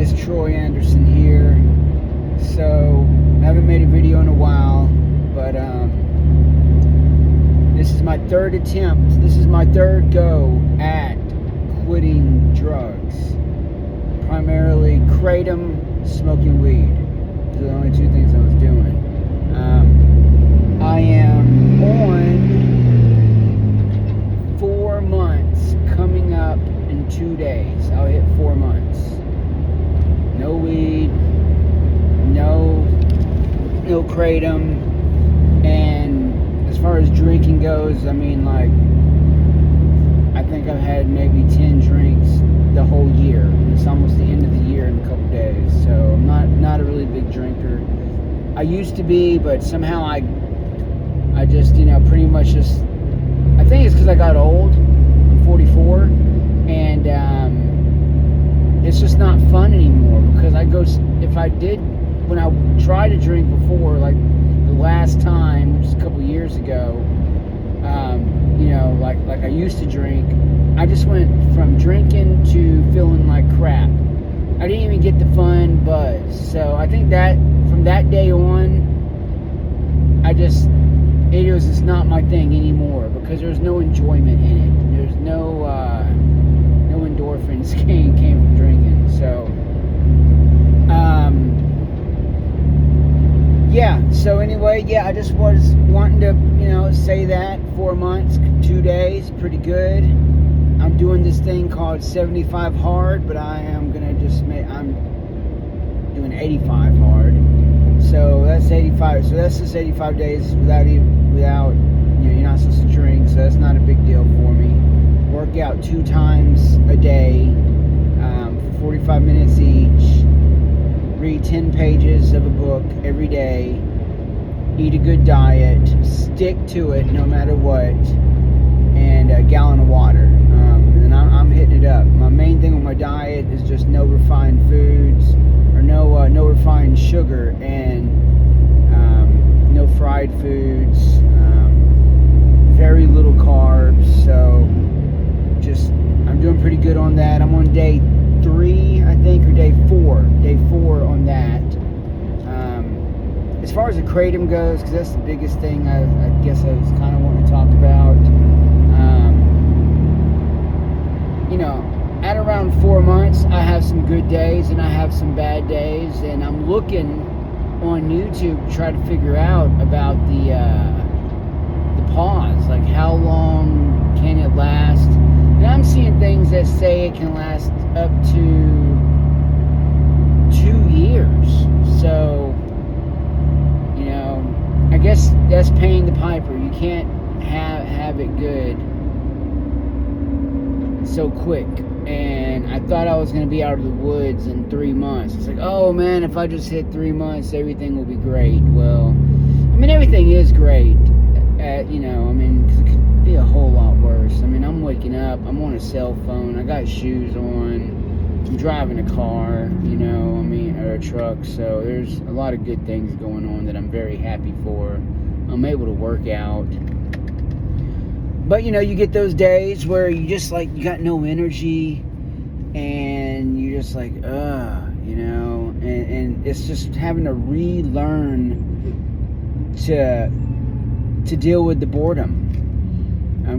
guys, Troy Anderson here. So, I haven't made a video in a while, but this is my third attempt. This is my third go at quitting drugs. Primarily kratom, smoking weed. Those are the only two things I was doing. I am on 4 months, coming up in 2 days. I'll hit 4 months. No weed, no kratom, and as far as drinking goes, I mean, like, I think I've had maybe 10 drinks the whole year. It's almost the end of the year in a couple days, so I'm not a really big drinker. I used to be, but somehow I just, pretty much just, I think it's because I got old. I'm 44, and it's just not fun anymore, because when I tried to drink before, like the last time, which is a couple years ago, like I used to drink, I just went from drinking to feeling like crap. I didn't even get the fun buzz. So I think that from that day on, it's not my thing anymore, because there's no enjoyment in it. There's no endorphins came from drinking. So so anyway, I just was wanting to, say that 4 months, 2 days, pretty good. I'm doing this thing called 75 hard, but I'm doing 85 hard. So that's 85. So that's just 85 days without you're not supposed to drink. So that's not a big deal for me. Work out 2 times a day, for 45 minutes each. Read 10 pages of a book every day. Eat a good diet. Stick to it no matter what. And a gallon of water. And I'm hitting it up. My main thing with my diet is just no refined foods, or no refined sugar, and no fried foods. Very little carbs. So I'm doing pretty good on that. I'm on day 3, I think, or day 4 on that. As far as the kratom goes, because that's the biggest thing I guess I was kind of wanting to talk about. At around 4 months, I have some good days and I have some bad days, and I'm looking on YouTube to try to figure out about the pause, like how long can it last. And I'm seeing things that say it can last up to 2 years. So, I guess that's paying the piper. You can't have it good so quick. And I thought I was going to be out of the woods in 3 months. It's like, oh man, if I just hit 3 months, everything will be great. Well, everything is great. It could be a whole lot worse. I'm waking up, I'm on a cell phone, I got shoes on, I'm driving a car, or a truck. So there's a lot of good things going on that I'm very happy for. I'm able to work out. But you get those days where you just you got no energy, and you're just like, and it's just having to relearn to deal with the boredom.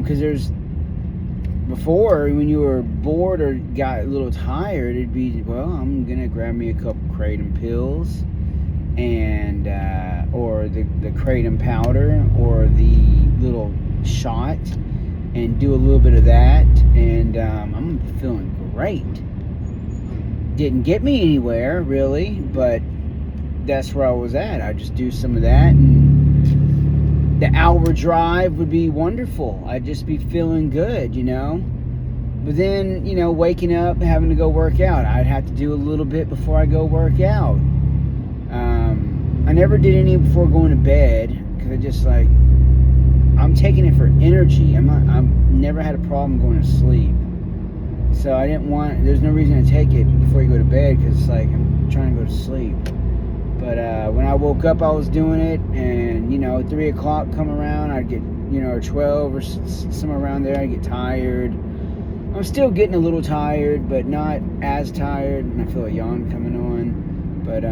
Because before, when you were bored or got a little tired, it'd be, well, I'm gonna grab me a couple kratom pills, and or the kratom powder, or the little shot, and do a little bit of that, and I'm feeling great. Didn't get me anywhere really, but that's where I was at. I just do some of that, and the hour drive would be wonderful. I'd just be feeling good, But then, waking up, having to go work out, I'd have to do a little bit before I go work out. I never did any before going to bed, because I just I'm taking it for energy. I've never had a problem going to sleep. So there's no reason to take it before you go to bed, because I'm trying to go to sleep. But when I woke up, I was doing it, and 3 o'clock come around, I'd get, or 12 or somewhere around there, I'd get tired. I'm still getting a little tired, but not as tired. And I feel a yawn coming on. But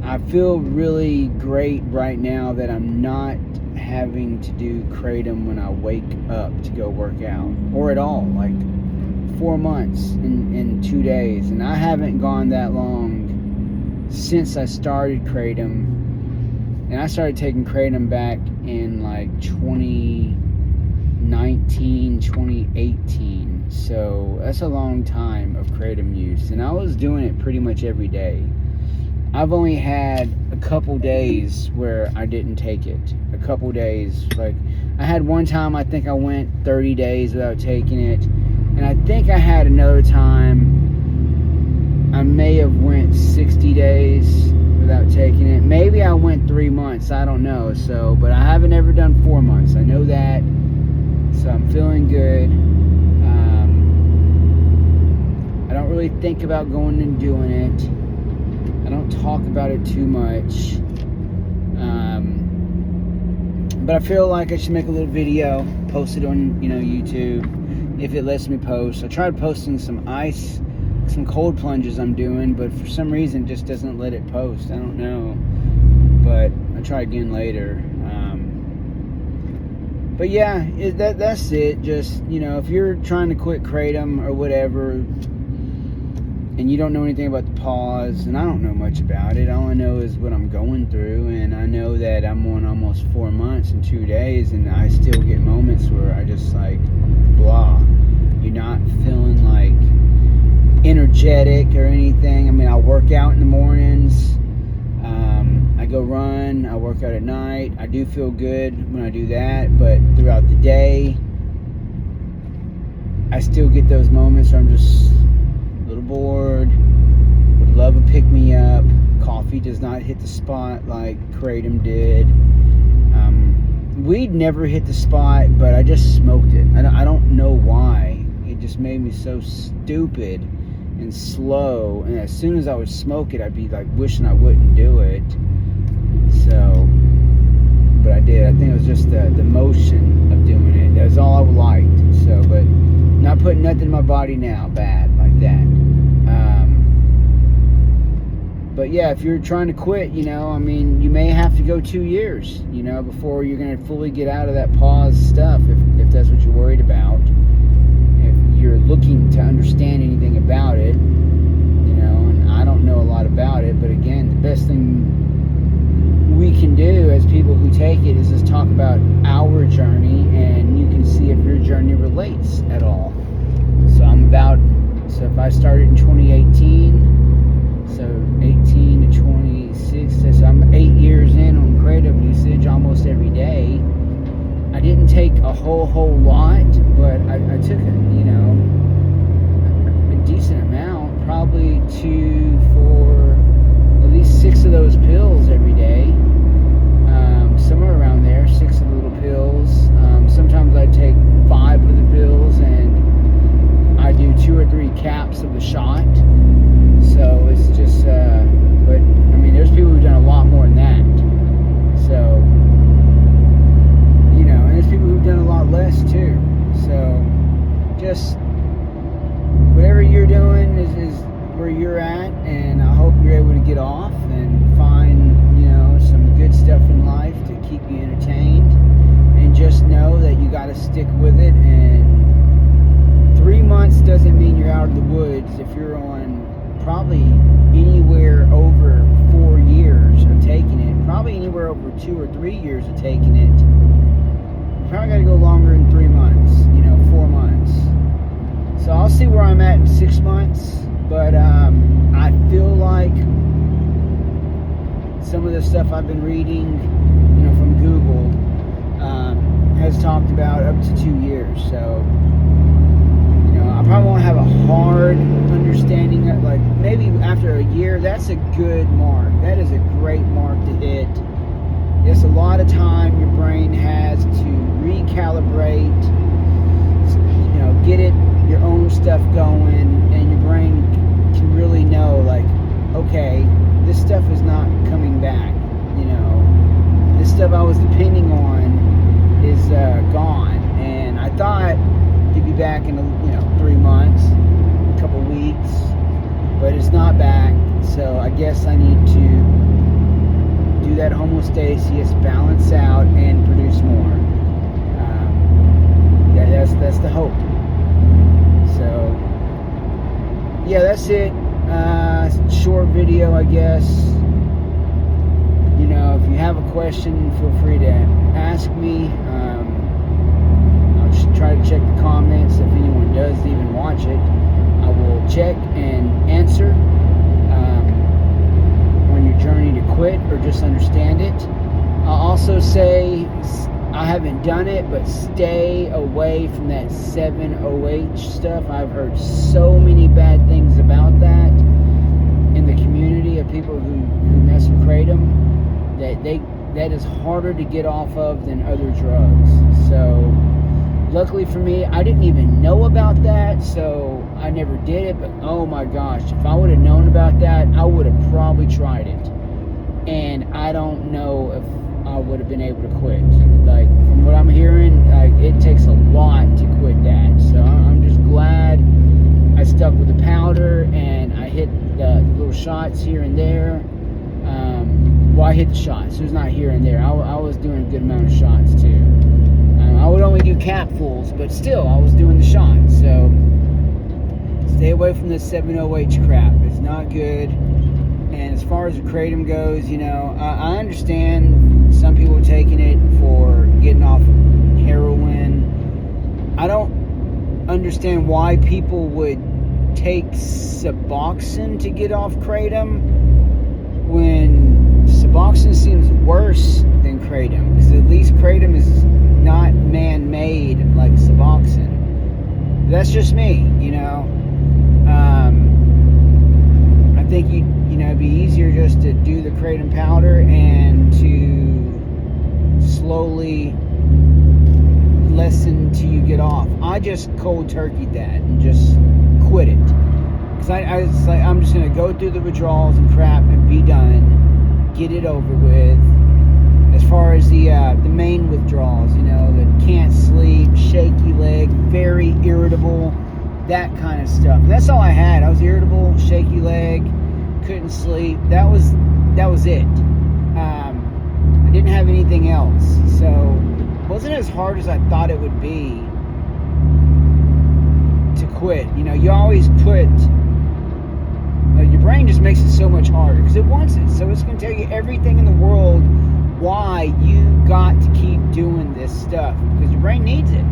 I feel really great right now that I'm not having to do kratom when I wake up to go work out, or at all. Like 4 months in 2 days, and I haven't gone that long since I started kratom. And I started taking kratom back in like 2019, 2018. So that's a long time of kratom use, and I was doing it pretty much every day. I've only had a couple days where I didn't take it. A couple days. Like, I had one time I think I went 30 days without taking it. And I think I had another time I may have went 60 days without taking it. Maybe I went 3 months. I don't know. So, but I haven't ever done 4 months. I know that. So I'm feeling good. I don't really think about going and doing it. I don't talk about it too much, but I feel like I should make a little video, post it on YouTube, if it lets me post. I tried posting some cold plunges I'm doing, but for some reason it just doesn't let it post. I don't know, but I'll try again later. But yeah, that's it. Just, if you're trying to quit kratom or whatever, and you don't know anything about the P.A.W.S, and I don't know much about it. All I know is what I'm going through, and I know that I'm on almost 4 months and 2 days, and I still get moments where I just like, blah. You're not feeling like energetic or anything. I mean, I work out in the mornings. I go run. I work out at night. I do feel good when I do that, but throughout the day, I still get those moments where I'm just a little bored, would love a pick-me-up. Coffee does not hit the spot like kratom did. Weed never hit the spot, but I just smoked it. I don't know why. It just made me so stupid and slow, and as soon as I would smoke it, I'd be like wishing I wouldn't do it. So, but I did. I think it was just the motion of doing it. That's all I liked. So, but not putting nothing in my body now bad like that. But yeah, if you're trying to quit, I mean, you may have to go 2 years, before you're going to fully get out of that P.A.W.S stuff, if that's what you're worried about. If you're looking to understand anything about it, and I don't know a lot about it, but again, the best thing we can do as people who take it is just talk about our journey, and you can see if your journey relates at all. So if I started in 2018, so 18 to 26, so I'm 8 years in on kratom usage almost every day. I didn't take a whole lot, but I took a decent amount, probably 2, 4, at least 6 of those pills every day. Somewhere around there, 6 of the little pills. Sometimes I take 5 of the pills, and I do 2 or 3 caps of the shot. So it's just, but I mean, there's people who've done a lot more than that. So, and there's people who've done a lot less too. So, just whatever you're doing is where you're at, and I hope you're able to get off and find, some good stuff in life to keep you entertained, and just know that you got to stick with it. And 3 months doesn't mean you're out of the woods. If you're on probably anywhere over 4 years of taking it, probably anywhere over 2 or 3 years of taking it, you probably got to go longer than 3 months, 4 months. So I'll see where I'm at in 6 months, but I feel like some of the stuff I've been reading, from Google, has talked about up to 2 years. So, I probably won't have a hard understanding of, like, maybe after a year. That's a good mark. That is a great mark to hit. It's a lot of time your brain has to recalibrate, get your own stuff going, and your brain can really know, like, okay, this stuff is not coming back. This stuff I was depending on is back in 3 months, a couple weeks, but it's not back. So I guess I need to do that homeostasis, balance out, and produce more. That's the hope. So yeah, that's it. Short video, I guess. If you have a question, feel free to ask me. I'll just try to check the comments. If anyone does even watch it, I will check and answer on your journey to quit or just understand it. I'll also say, I haven't done it, but stay away from that 7-OH stuff. I've heard so many bad things about that in the community of people who mess with kratom, that is harder to get off of than other drugs. So luckily for me, I didn't even know about that, so I never did it. But oh my gosh, if I would have known about that, I would have probably tried it, and I don't know if I would have been able to quit. Like, from what I'm hearing, like, it takes a lot to quit that. So I'm just glad I stuck with the powder, and I hit the little shots here and there. Well, I hit the shots. So it's not here and there. I was doing a good amount of shots too. I would only do capfuls, but still, I was doing the shots. So stay away from this 7-OH crap. It's not good. And as far as the kratom goes, I understand some people taking it for getting off heroin. I don't understand why people would take Suboxone to get off kratom when Suboxone seems worse than kratom, because at least kratom is not man-made like Suboxone. That's just me, I think it'd be easier just to do the kratom powder and to slowly lessen till you get off. I just cold turkeyed that and just quit it, because I'm just gonna go through the withdrawals and crap and be done, get it over with. As far as the main withdrawals, that can't sleep, shaky leg, very irritable, that kind of stuff. And that's all I had. I was irritable, shaky leg, couldn't sleep. That was it. I didn't have anything else, so it wasn't as hard as I thought it would be to quit. You always put, your brain just makes it so much harder because it wants it. So it's going to tell you everything in the world why you got to keep doing this stuff, because your brain needs it.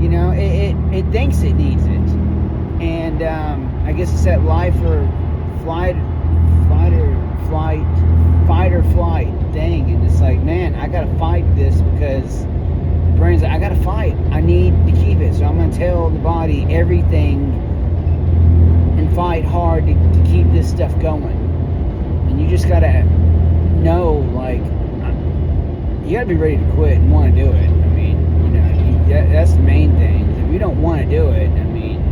It thinks it needs it. And I guess it's that fight or flight thing. And it's like, man, I got to fight this, because the brain's like, I got to fight. I need to keep it. So I'm going to tell the body everything and fight hard to keep this stuff going. And you just got to know, like, you got to be ready to quit and want to do it. I mean, that's the main thing. If you don't want to do it, I mean,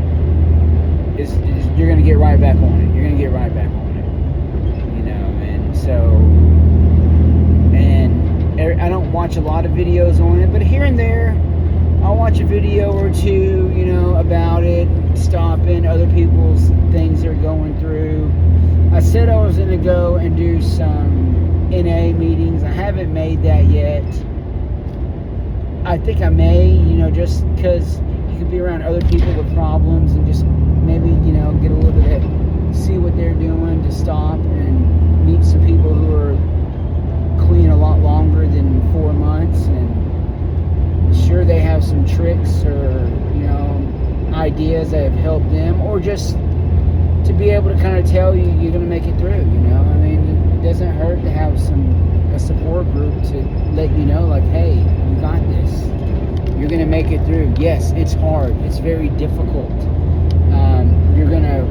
you're going to get right back on it. You're going to get right back on it. And so, and I don't watch a lot of videos on it, but here and there, I'll watch a video or two, about it, stopping other people's things they're going through. I said I was going to go and do some NA meetings. I haven't made that yet. I think I may, just because you could be around other people with problems and just maybe, get a little bit of, see what they're doing to stop, and meet some people who are clean a lot longer than 4 months, and sure they have some tricks or, ideas that have helped them, or just to be able to kind of tell you you're going to make it through, I mean, it doesn't hurt to have a support group to let you know, like, hey, you got this. You're going to make it through. Yes, it's hard. It's very difficult. You're going to,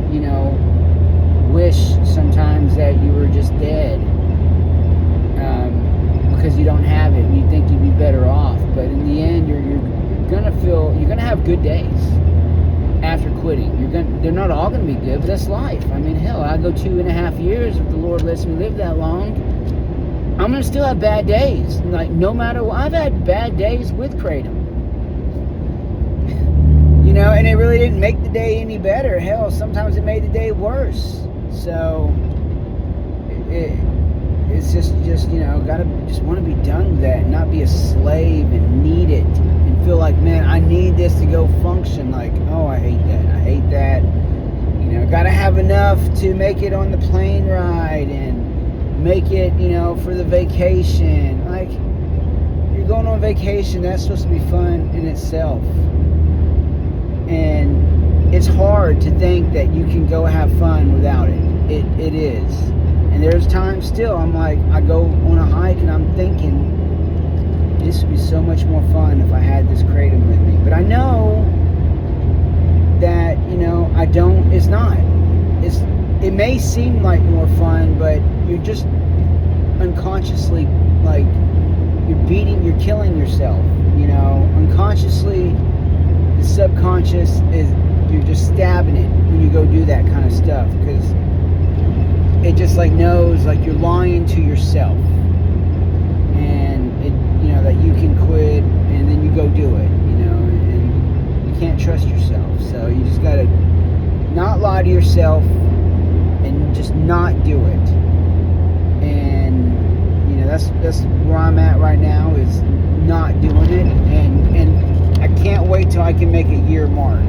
wish sometimes that you were just dead, because you don't have it and you think you'd be better off. But in the end, you're going to have good days after quitting. They're not all going to be good, but that's life. I mean, hell, I go 2.5 years if the Lord lets me live that long. I'm going to still have bad days. Like, no matter what, I've had bad days with kratom. know, and it really didn't make the day any better. Hell, sometimes it made the day worse. So it's just you know, gotta just want to be done with that, and not be a slave and need it and feel like, man, I need this to go function. Like, oh, I hate that. You know, gotta have enough to make it on the plane ride and make it, you know, for the vacation. Like, you're going on vacation, that's supposed to be fun in itself. And it's hard to think that you can go have fun without it. It is. And there's times still I'm like, I go on a hike and I'm thinking, this would be so much more fun if I had this kratom with me. But I know that, you know, it's not. It may seem like more fun, but you're just unconsciously, like, you're killing yourself, you know. Unconsciously, the subconscious you're just stabbing it when you go do that kind of stuff, because it just like knows, like, you're lying to yourself, and it, you know, that you can quit, and then you go do it, you know, and you can't trust yourself. So you just gotta not lie to yourself and just not do it. And you know, that's where I'm at right now, is not doing it, and I can't wait till I can make a year mark.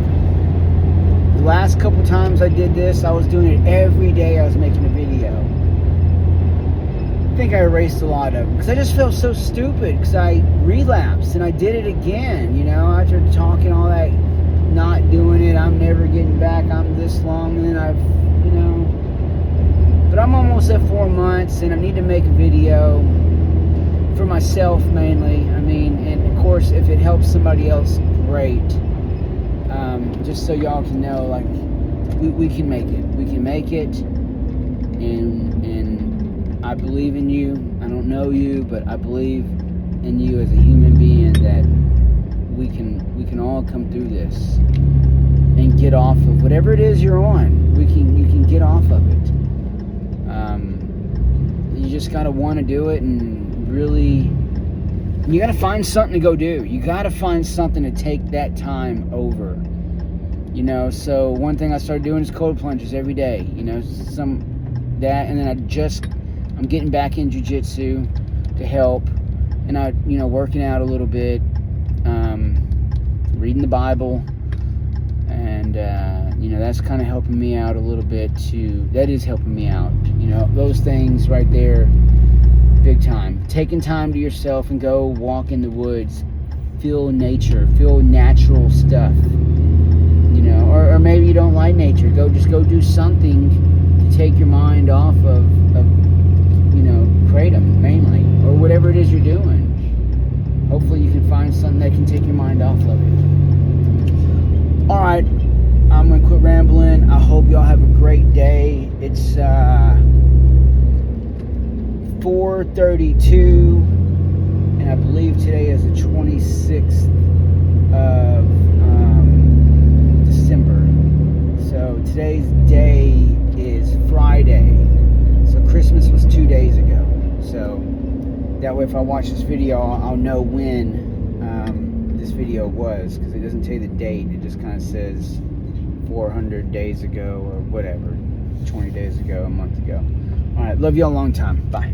The last couple times I did this, I was doing it every day. I was making a video. I think I erased a lot of them because I just felt so stupid, because I relapsed and I did it again, you know, after talking all that, not doing it, I'm never getting back, I'm this long, and then I've, you know, but I'm almost at 4 months, and I need to make a video for myself mainly. I mean, and of course, if it helps somebody else, great. Just so y'all can know, like, we can make it. We can make it, and I believe in you. I don't know you, but I believe in you as a human being, that we can all come through this and get off of whatever it is you're on. You can get off of it. You just gotta want to do it, and really, you gotta find something to go do. You gotta find something to take that time over. You know, so one thing I started doing is cold plunges every day. You know, and then I'm getting back in jiu-jitsu to help, and I, you know, working out a little bit, reading the Bible, and you know, that's kind of helping me out a little bit too. That is helping me out. You know, those things right there, big time. Taking time to yourself and go walk in the woods, feel nature, feel natural stuff. You know, or maybe you don't like nature. Go do something to take your mind off of you know, kratom mainly, or whatever it is you're doing. Hopefully you can find something that can take your mind off of it. All right, I'm gonna quit rambling. I hope y'all have a great day. It's 4:32, and I believe today is the 26th of December. So today's day is Friday. So Christmas was 2 days ago. So that way, if I watch this video, I'll know when this video was, because it doesn't tell you the date. It just kind of says 400 days ago or whatever, 20 days ago, a month ago. All right, love you all a long time. Bye.